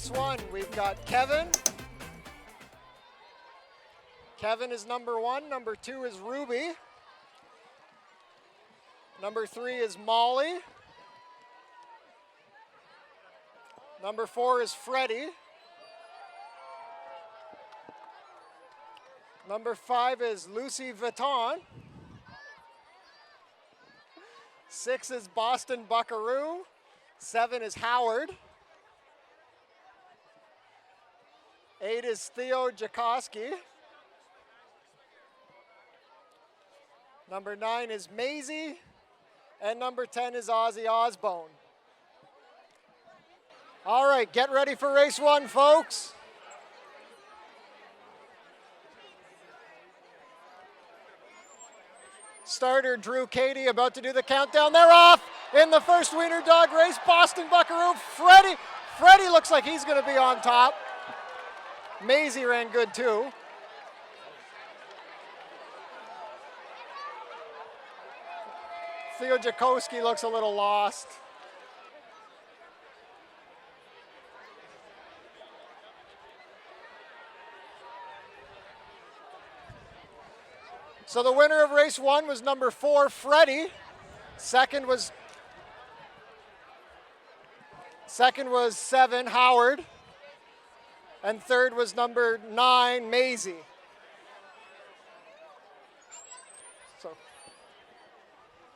race one, we've got Kevin. Kevin is number one. Number two is Ruby. Number three is Molly. Number four is Freddie. Number five is Lucy Vuitton. 6 is Boston Buckaroo. 7 is Howard. 8 is Theo Jakoski. Number 9 is Maisie. And number 10 is Ozzy Osbourne. All right, get ready for race one, folks. Starter Drew Cady about to do the countdown. They're off in the first Wiener Dog race. Boston Buckaroo, Freddie looks like he's going to be on top. Maisie ran good too. Theo Jakoski looks a little lost. So the winner of race one was number 4, Freddie. Second was 7, Howard. And third was number 9, Maisie. So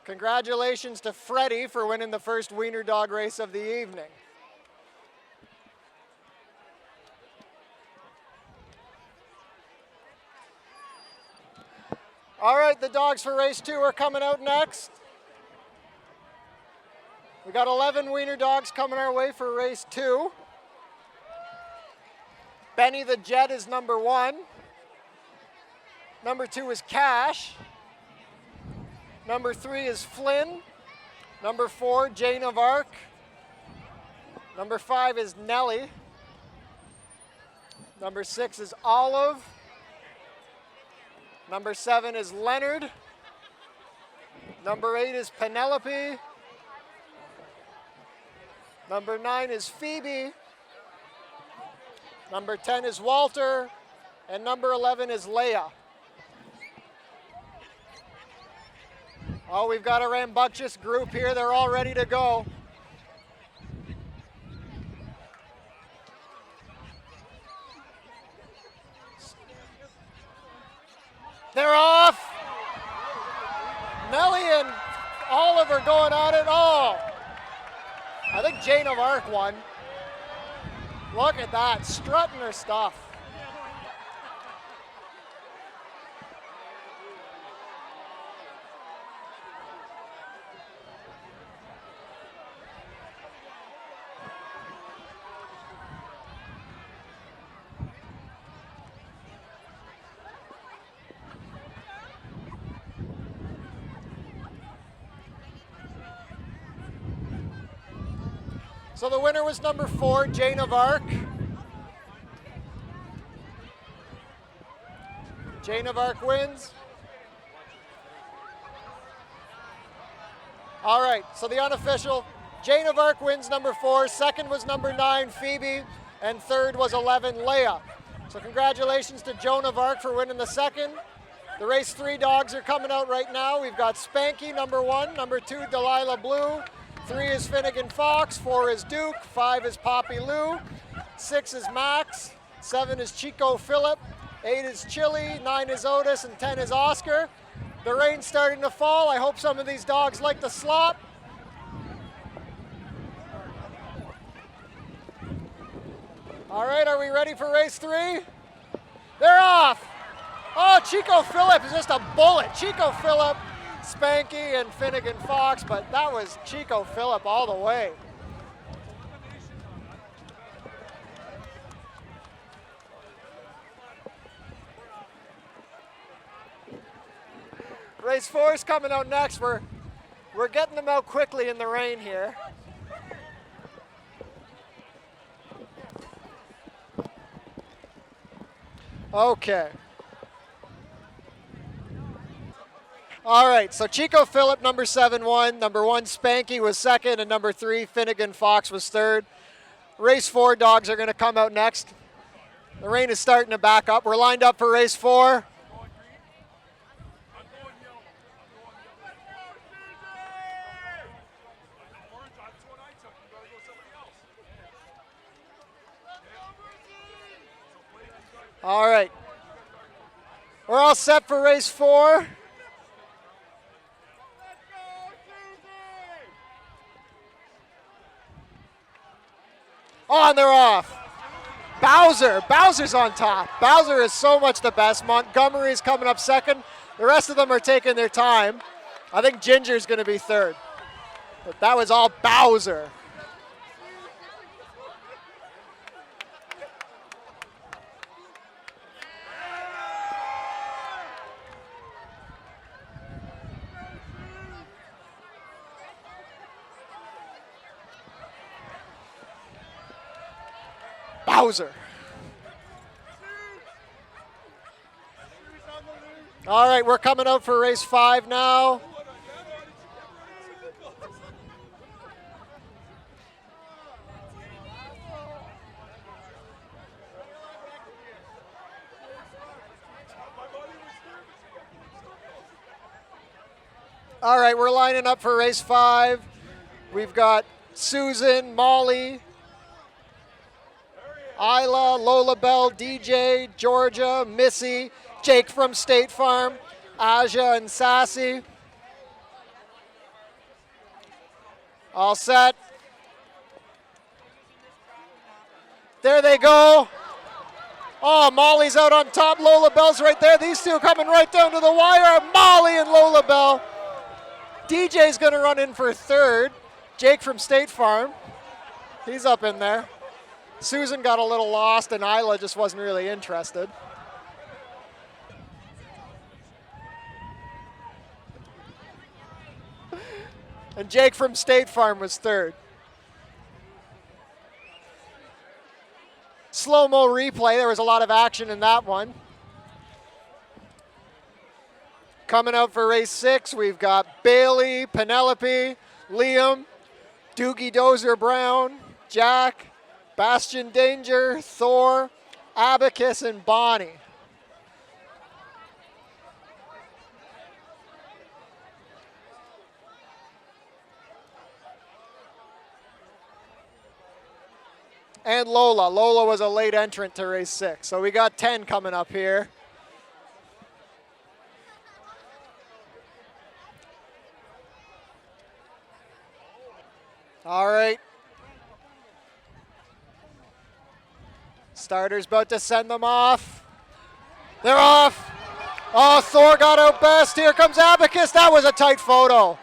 congratulations to Freddie for winning the first Wiener Dog race of the evening. All right, the dogs for race 2 are coming out next. We got 11 Wiener Dogs coming our way for race 2. Benny the Jet is number 1. Number 2 is Cash. Number 3 is Flynn. Number 4, Jane of Arc. Number 5 is Nellie. Number 6 is Olive. Number 7 is Leonard. Number 8 is Penelope. Number 9 is Phoebe. Number 10 is Walter. And number 11 is Leia. Oh, we've got a rambunctious group here. They're all ready to go. They're off. Nellie and Oliver going at it. Oh, I think Jane of Arc won. Look at that, strutting her stuff. So the winner was number 4, Jane of Arc. Jane of Arc wins. All right, so the unofficial, Jane of Arc wins number 4. Second was number 9, Phoebe. And third was 11, Leia. So congratulations to Joan of Arc for winning the second. The race 3 dogs are coming out right now. We've got Spanky, number 1. Number 2, Delilah Blue. 3 is Finnegan Fox, 4 is Duke, 5 is Poppy Lou, 6 is Max, 7 is Chico Phillip, 8 is Chili, 9 is Otis, and 10 is Oscar. The rain's starting to fall. I hope some of these dogs like the slop. All right, are we ready for race 3? They're off. Oh, Chico Phillip is just a bullet. Chico Phillip, Spanky, and Finnegan Fox, but that was Chico Phillip all the way. Race 4 is coming out next. We're getting them out quickly in the rain here. Okay. All right, so Chico Phillip, number 7, won. Number 1, Spanky was second, and number 3, Finnegan Fox was third. Race 4 dogs are going to come out next. The rain is starting to back up. We're lined up for race 4. All right. We're all set for race 4. Oh, and they're off. Bowser's on top. Bowser is so much the best. Montgomery's coming up second. The rest of them are taking their time. I think Ginger's going to be third. But that was all Bowser. Bowser. All right, we're coming out for race 5 now. All right, we're lining up for race 5. We've got Susan, Molly, Isla, Lola Bell, DJ, Georgia, Missy, Jake from State Farm, Aja, and Sassy. All set. There they go. Oh, Molly's out on top. Lola Bell's right there. These two coming right down to the wire. Molly and Lola Bell. DJ's going to run in for third. Jake from State Farm. He's up in there. Susan got a little lost, and Isla just wasn't really interested. And Jake from State Farm was third. Slow-mo replay. There was a lot of action in that one. Coming out for race 6, we've got Bailey, Penelope, Liam, Doogie Dozer Brown, Jack, Bastian Danger, Thor, Abacus, and Bonnie. And Lola. Lola was a late entrant to race 6. So we got 10 coming up here. All right. Starter's about to send them off. They're off. Oh, Thor got out best. Here comes Abacus. That was a tight photo.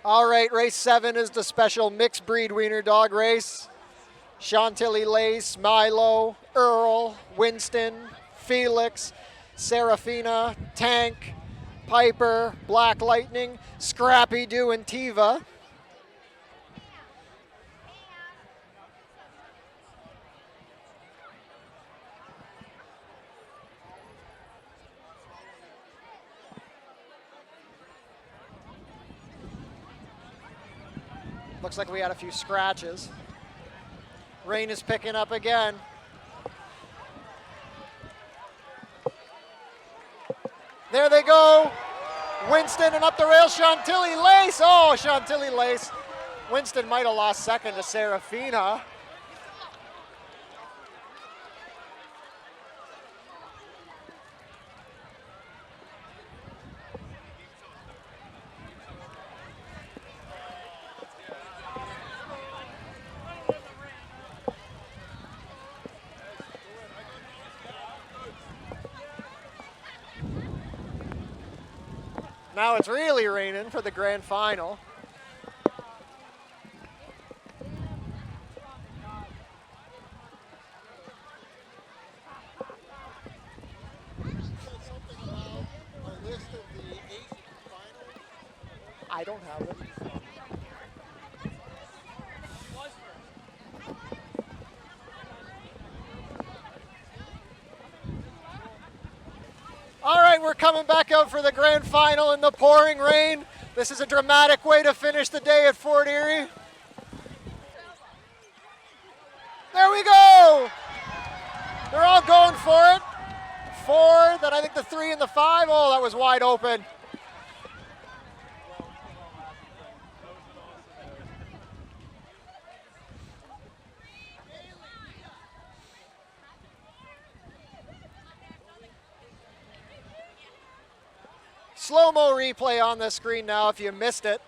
All right, race 7 is the special mixed breed wiener dog race. Chantilly Lace, Milo, Earl, Winston, Felix, Serafina, Tank, Piper, Black Lightning, Scrappy Doo, and Tiva. Looks like we had a few scratches. Rain is picking up again. There they go. Winston and up the rail, Chantilly Lace. Oh, Chantilly Lace. Winston might have lost second to Serafina. Now it's really raining for the grand final. I don't have it. we're coming back out for the grand final in the pouring rain. This is a dramatic way to finish the day at Fort Erie. There we go! They're all going for it. 4, then I think the 3 and the 5. Oh, that was wide open. Slow-mo replay on the screen now if you missed it.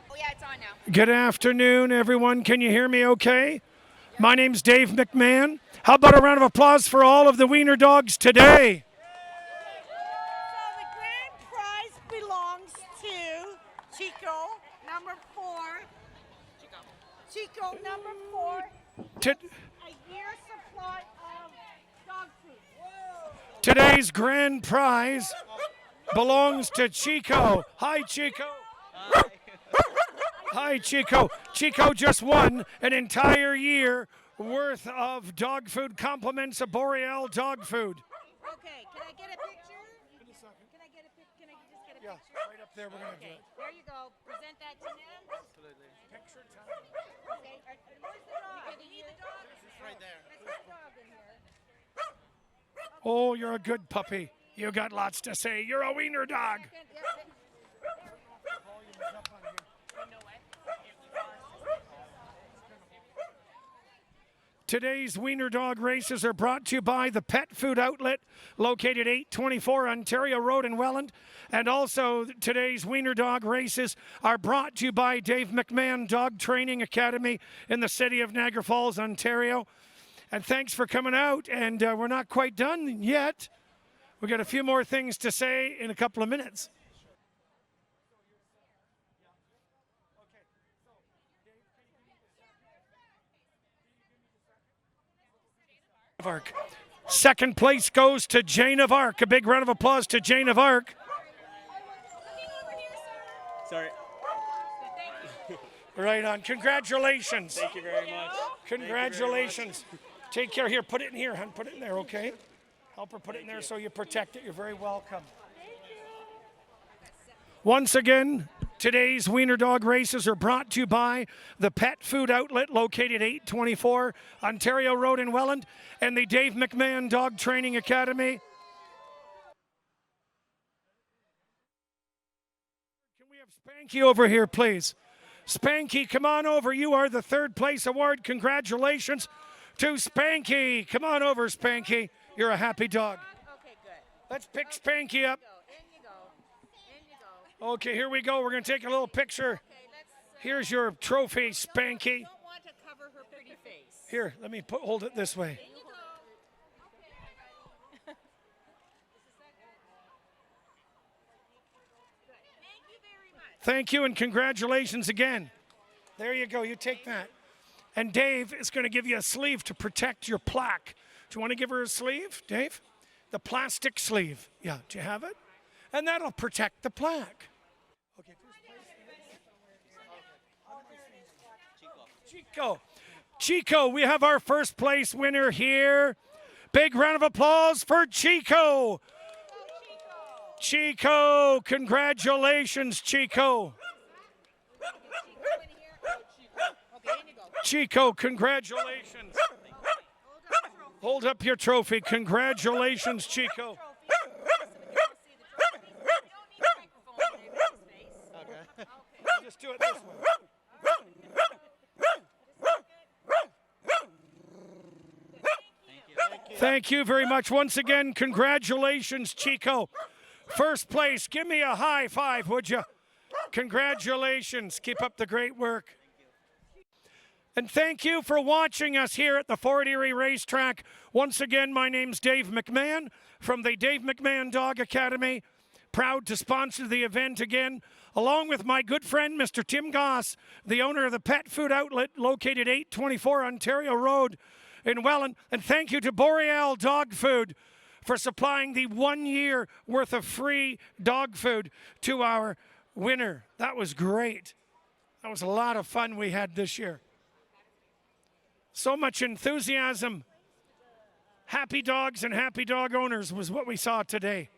Oh yeah, it's on now. Good afternoon, everyone. Can you hear me okay? My name's Dave McMahon. How about a round of applause for all of the Wiener Dogs today? So the grand prize belongs to Chico, number 4. Chico, number 4. To- A year's supply of dog food. today's grand prize belongs to Chico. Hi, Chico. Hi, Chico. Chico just won an entire year worth of dog food, compliments of Boreal dog food. Okay, can I get a picture? Can I just get a picture? Right up there, we're going to do Okay, it. there you go. Present that to them. Absolutely. Picture time. Okay, where's the dog? You need the dog? Right there. Let's put the dog in here. Oh, you're a good puppy. You got lots to say. You're a Wiener dog. Today's Wiener Dog Races are brought to you by the Pet Food Outlet, located 824 Ontario Road in Welland. And also, today's Wiener Dog Races are brought to you by Dave McMahon Dog Training Academy in the city of Niagara Falls, Ontario. And thanks for coming out. And we're not quite done yet. We've got a few more things to say in a couple of minutes. of Arc. Second place goes to Jane of Arc. A big round of applause to Jane of Arc. Sorry. Right on. Congratulations. Thank you very much. Congratulations. Take care. Here, put it in here, hon. Put it in there, okay? Help her put it in there so you protect it. You're very welcome. Once again, today's Wiener Dog Races are brought to you by the Pet Food Outlet located 824 Ontario Road in Welland and the Dave McMahon Dog Training Academy. Can we have Spanky over here, please? Spanky, come on over. You are the third place award. Congratulations to Spanky. Come on over, Spanky. You're a happy dog. Okay, good. Let's pick Spanky up. In you go. In you go. Okay, here we go. We're going to take a little picture. Okay, let's. Here's your trophy, Spanky. Don't want to cover her pretty face. Here, let me hold it this way. In you go. Okay. Thank you very much. Thank you and congratulations again. There you go. You take that. And Dave is going to give you a sleeve to protect your plaque. Do you want to give her a sleeve, Dave? The plastic sleeve. Yeah, do you have it? And that'll protect the plaque. Okay, Chico. Chico, we have our first place winner here. Big round of applause for Chico. Chico, congratulations, Chico. Okay, in you go. Chico, congratulations. Hold up your trophy. Congratulations, Chico. Just do it this way. Thank you very much. Once again, congratulations, Chico. First place. Give me a high five, would you? Congratulations. Keep up the great work. And thank you for watching us here at the Fort Erie Racetrack. Once again, my name's Dave McMahon from the Dave McMahon Dog Academy. Proud to sponsor the event again, along with my good friend, Mr. Tim Goss, the owner of the Pet Food Outlet located 824 Ontario Road in Welland. And thank you to Boreal Dog Food for supplying the 1 year worth of free dog food to our winner. That was great. That was a lot of fun we had this year. So much enthusiasm. Happy dogs and happy dog owners was what we saw today.